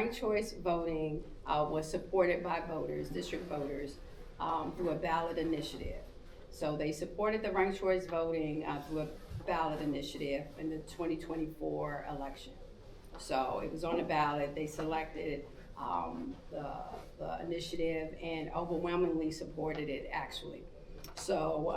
ranked choice voting was supported by voters, district voters, through a ballot initiative. So they supported the ranked choice voting through a ballot initiative in the 2024 election. So it was on the ballot. They selected the initiative and overwhelmingly supported it, actually. So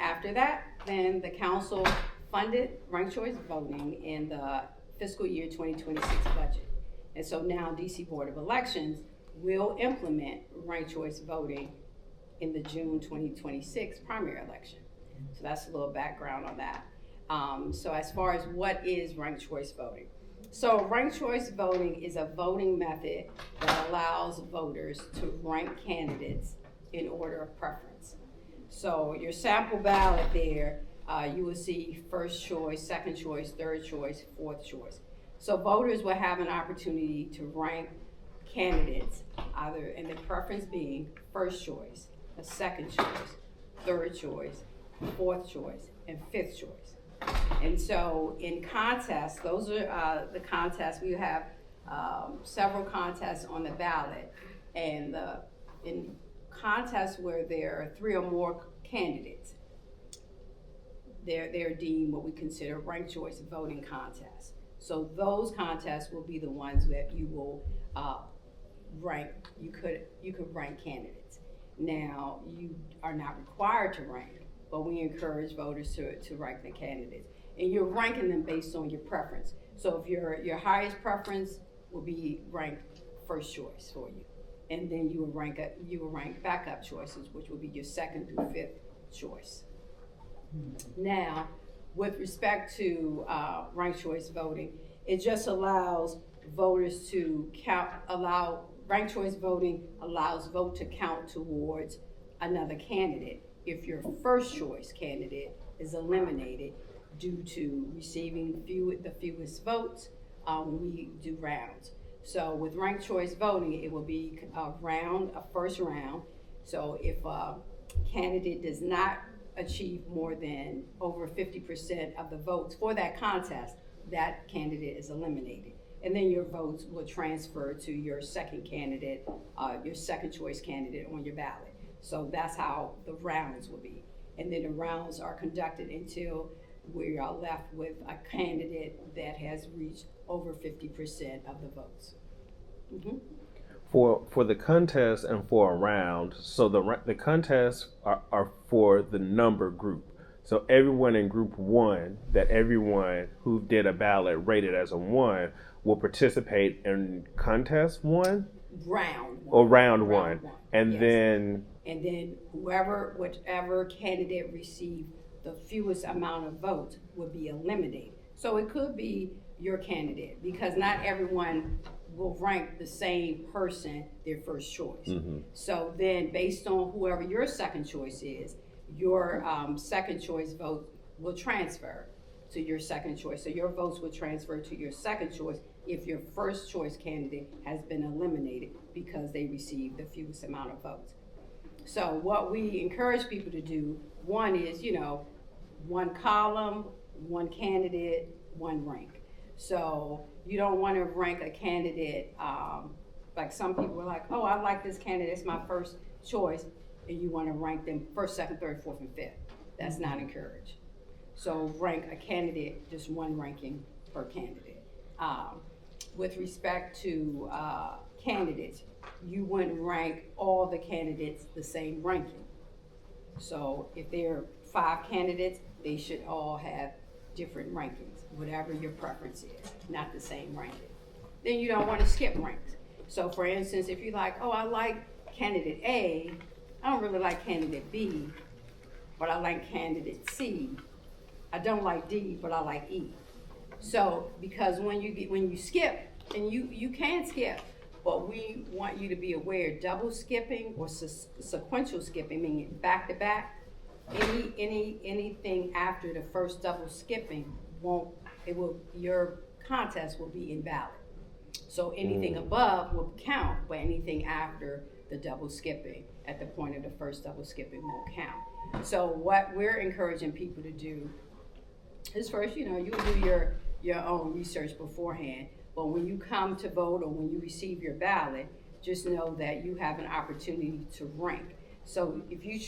after that, then the council funded ranked choice voting in the fiscal year 2026 budget. And so now DC Board of Elections will implement ranked choice voting in the June 2026 primary election. So that's a little background on that. So as far as what is ranked choice voting? So ranked choice voting is a voting method that allows voters to rank candidates in order of preference. So your sample ballot there, you will see first choice, second choice, third choice, fourth choice. So voters will have an opportunity to rank candidates either in the preference being first choice, a second choice, third choice, fourth choice, and fifth choice. And so in contests, those are the contests. We have several contests on the ballot, and in contests where there are 3 or more candidates, they're deemed what we consider ranked choice voting contests. So those contests will be the ones that you will rank. You could rank candidates. Now, you are not required to rank, but we encourage voters to rank the candidates. And you're ranking them based on your preference. So if your highest preference will be ranked first choice for you. And then you will rank backup choices, which will be your second through fifth choice. Now, with respect to ranked choice voting, it just allows voters to ranked choice voting allows vote to count towards another candidate if your first choice candidate is eliminated due to receiving the fewest votes when we do rounds. So with ranked choice voting, it will be a first round. So if a candidate does not achieve more than over 50% of the votes for that contest, that candidate is eliminated. And then your votes will transfer to your second candidate, your second choice candidate on your ballot. So that's how the rounds will be. And then the rounds are conducted until we are left with a candidate that has reached over 50% of the votes. Mm-hmm. For the contest and for a round, so the contests are for the number group. So everyone in group 1, that everyone who did a ballot rated as a 1 will participate in contest 1? Round 1. Or round one. And yes. then whichever candidate received the fewest amount of votes would be eliminated. So it could be your candidate, because not everyone will rank the same person their first choice. Mm-hmm. So then based on whoever your second choice is, your second choice vote will transfer to your second choice. So your votes will transfer to your second choice if your first choice candidate has been eliminated because they received the fewest amount of votes. So what we encourage people to do, one is, one column, one candidate, one rank. So you don't want to rank a candidate, like some people are like, oh, I like this candidate, it's my first choice, and you want to rank them first, second, third, fourth, and fifth. That's not encouraged. So rank a candidate, just one ranking per candidate. With respect to candidates, you wouldn't rank all the candidates the same ranking. So if there are 5 candidates, they should all have different rankings, whatever your preference is, not the same ranking. Then you don't want to skip ranks. So for instance, if you're like, oh, I like candidate A, I don't really like candidate B, but I like candidate C. I don't like D, but I like E. So because when you skip, and you can skip, but we want you to be aware, double skipping or sequential skipping, meaning back to back, anything after the first double skipping your contest will be invalid. So anything above will count, but anything after the double skipping at the point of the first double skipping won't count. So what we're encouraging people to do is first, you do your own research beforehand, But when you come to vote or when you receive your ballot, just know that you have an opportunity to rank. So if you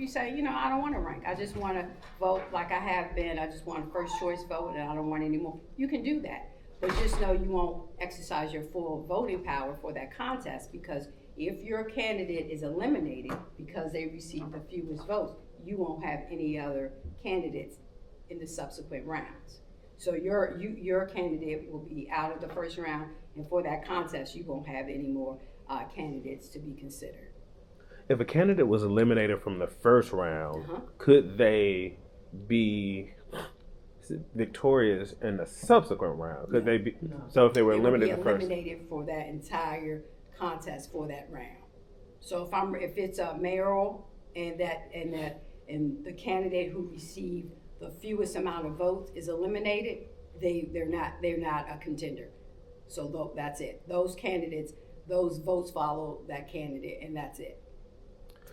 say, I don't want to rank, I just want to vote like I have been, I just want a first choice vote and I don't want any more, you can do that. But just know you won't exercise your full voting power for that contest, because if your candidate is eliminated because they received the fewest votes, you won't have any other candidates in the subsequent rounds. So your candidate will be out of the first round, and for that contest, you won't have any more candidates to be considered. If a candidate was eliminated from the first round, could they be victorious in the subsequent round? Could they be? No. So if they were eliminated the first, eliminated for that entire contest for that round. So if it's a mayoral and the candidate who received the fewest amount of votes is eliminated, they're not a contender. So that's it. Those candidates, those votes follow that candidate, and that's it.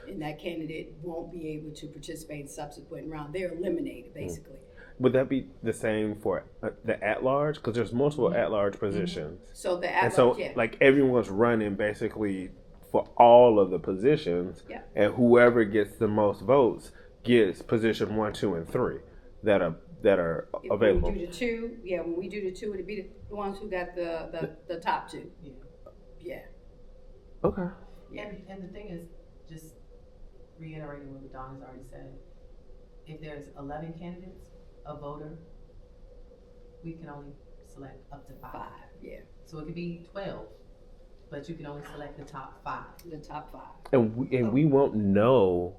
And that candidate won't be able to participate in subsequent round. They're eliminated, basically. Would that be the same for the at-large? Because there's multiple at-large positions. So the at-large, like everyone's running basically for all of the positions, and whoever gets the most votes gets position 1, 2, and 3 that are available. When we do the two, when we do the two, it'd be the ones who got the top two. Yeah. Okay. Yeah, and the thing is, just reiterating what LaDawne has already said, if there's 11 candidates, a voter, we can only select up to 5. Yeah. So it could be 12, but you can only select the top 5. The top 5. And we won't know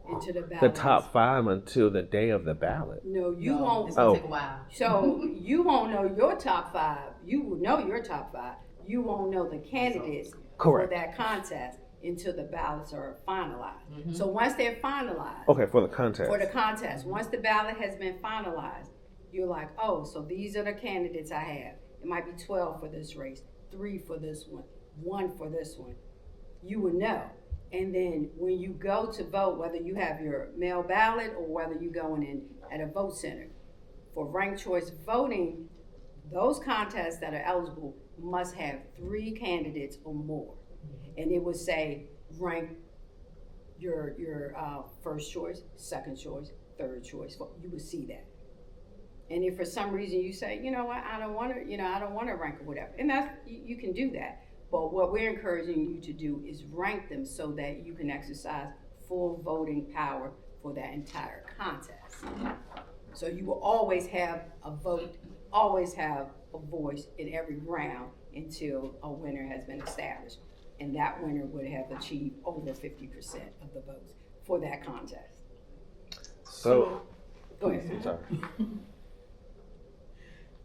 the top 5 until the day of the ballot. No, you won't. It's gonna take a while. So you won't know your top 5. You will know your top 5. You won't know the candidates for that contest until the ballots are finalized. So once they're finalized. Okay, for the contest. Once the ballot has been finalized, you're like, oh, so these are the candidates I have. It might be 12 for this race, 3 for this one, 1 for this one. You will know. And then when you go to vote, whether you have your mail ballot or whether you're going in at a vote center, for ranked choice voting, those contests that are eligible must have 3 candidates or more. And it would say rank your first choice, second choice, third choice. You would see that. And if for some reason you say, you know what, I don't want to rank or whatever, and that's you can do that. But what we're encouraging you to do is rank them so that you can exercise full voting power for that entire contest. So you will always have a vote, always have a voice in every round until a winner has been established. And that winner would have achieved over 50% of the votes for that contest. So, go ahead. I'm sorry.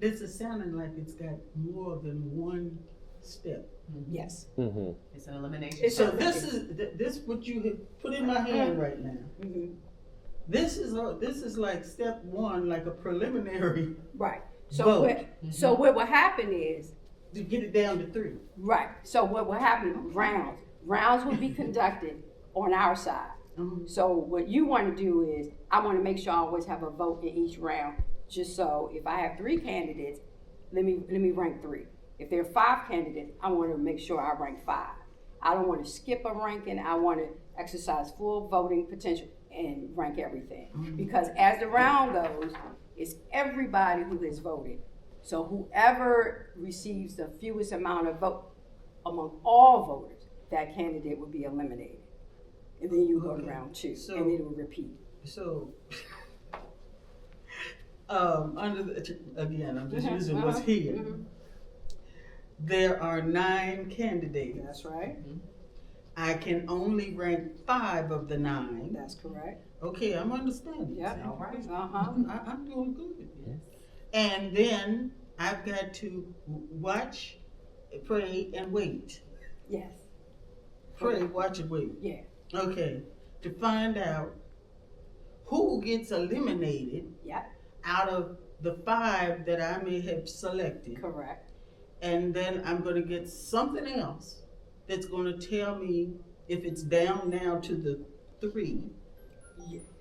This is sounding like it's got more than one step. Yes. It's an elimination. So this what you have put in my hand right now. This is like step 1, like a preliminary. Right. So what will happen is to get it down to 3. Right. So what will happen? Rounds will be conducted on our side. So what you want to do is, I want to make sure I always have a vote in each round. Just so if I have 3 candidates, let me rank 3. If there are 5 candidates, I want to make sure I rank 5. I don't want to skip a ranking. I want to exercise full voting potential and rank everything. Because as the round goes, it's everybody who has voted. So whoever receives the fewest amount of vote among all voters, that candidate will be eliminated. And then you go to round 2, and it will repeat. So, again, I'm just using what's here. There are 9 candidates. That's right. I can only rank 5 of the 9. That's correct. Okay, I'm understanding. Yeah. All right. I'm doing good. Yes. And then I've got to watch, pray, and wait. Yes. Pray, watch, and wait. Yeah. Okay. To find out who gets eliminated out of the 5 that I may have selected. Correct. And then I'm going to get something else that's going to tell me if it's down now to the 3.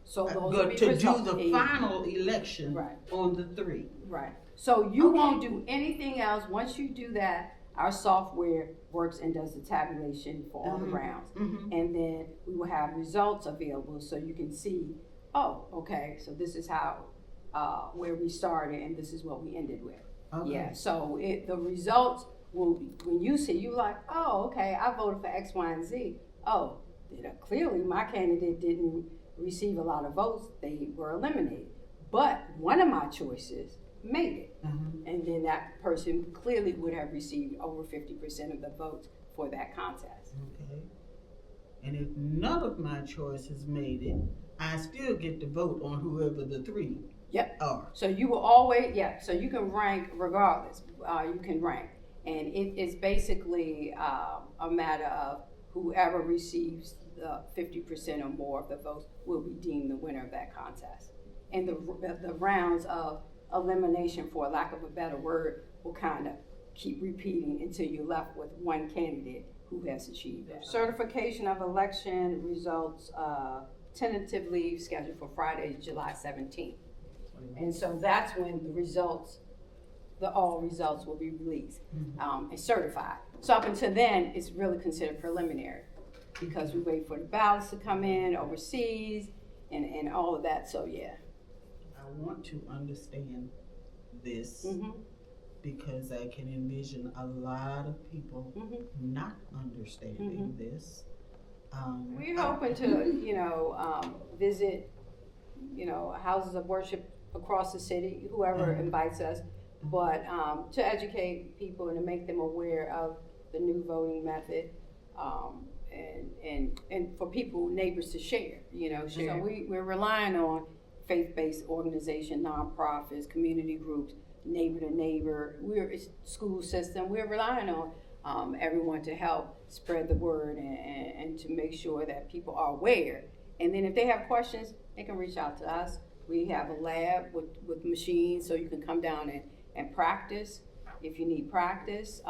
So those to do the final election on the 3. Right. So you Okay. won't do anything else. Once you do that, our software works and does the tabulation for all the rounds. And then we will have results available so you can see, oh, okay, so this is how, where we started and this is what we ended with. Okay. Yeah, so the results will be, when you see, you're like, oh, okay, I voted for X, Y, and Z. Oh, clearly my candidate didn't receive a lot of votes. They were eliminated. But one of my choices made it. And then that person clearly would have received over 50% of the votes for that contest. Okay. And if none of my choices made it, I still get to vote on whoever the three are. So you will always, so you can rank regardless. You can rank. And it is basically a matter of whoever receives the 50% or more of the votes will be deemed the winner of that contest. And the rounds of elimination, for lack of a better word, will kind of keep repeating until you're left with one candidate who has achieved that. Certification of election results tentatively scheduled for Friday, July 17th. And so that's when the results, all results will be released and certified. So up until then, it's really considered preliminary because we wait for the ballots to come in overseas and all of that, so yeah. I want to understand this because I can envision a lot of people not understanding this. We're hoping to, visit, houses of worship across the city, whoever invites us, but to educate people and to make them aware of the new voting method, and for people, neighbors to share, share. So we're relying on faith-based organization, nonprofits, community groups, neighbor to neighbor. We're a school system. We're relying on everyone to help spread the word and to make sure that people are aware. And then if they have questions, they can reach out to us. We have a lab with machines so you can come down and practice if you need practice.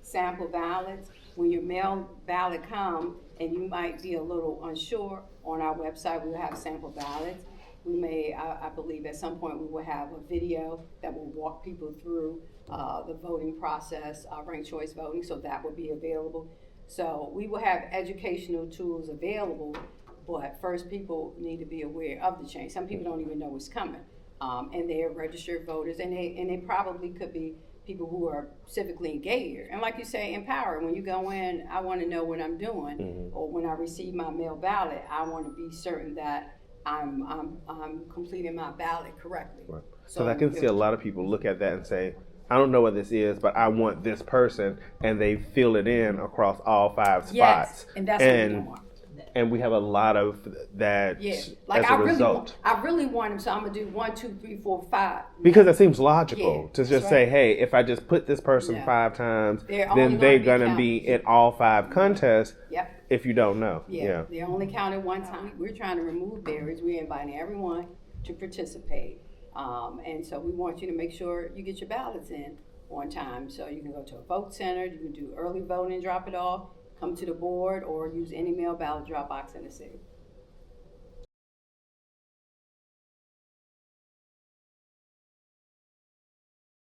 Sample ballots. When your mail ballot comes and you might be a little unsure, on our website we will have sample ballots. We may, I believe at some point we will have a video that will walk people through the voting process, ranked choice voting, so that will be available. So we will have educational tools available, but first people need to be aware of the change. Some people don't even know what's coming, and they're registered voters, and they probably could be people who are civically engaged. And like you say, empowered. When you go in, I want to know what I'm doing, or when I receive my mail ballot, I want to be certain that I'm completing my ballot correctly. Right. So I can see a lot of people look at that and say, I don't know what this is, but I want this person, and they fill it in across all 5 spots. Yes, and that's what we want. And we have a lot of that like as a result. I really want him, so I'm gonna do 1, 2, 3, 4, 5. Because it seems logical to just say, right. hey, if I just put this person 5 times, They're then gonna be in all 5 contests. Yep. If you don't know. Yeah. They're only counted one time. We're trying to remove barriers. We're inviting everyone to participate. And so we want you to make sure you get your ballots in on time. So you can go to a vote center, you can do early voting, drop it off, come to the board, or use any mail ballot drop box in the city.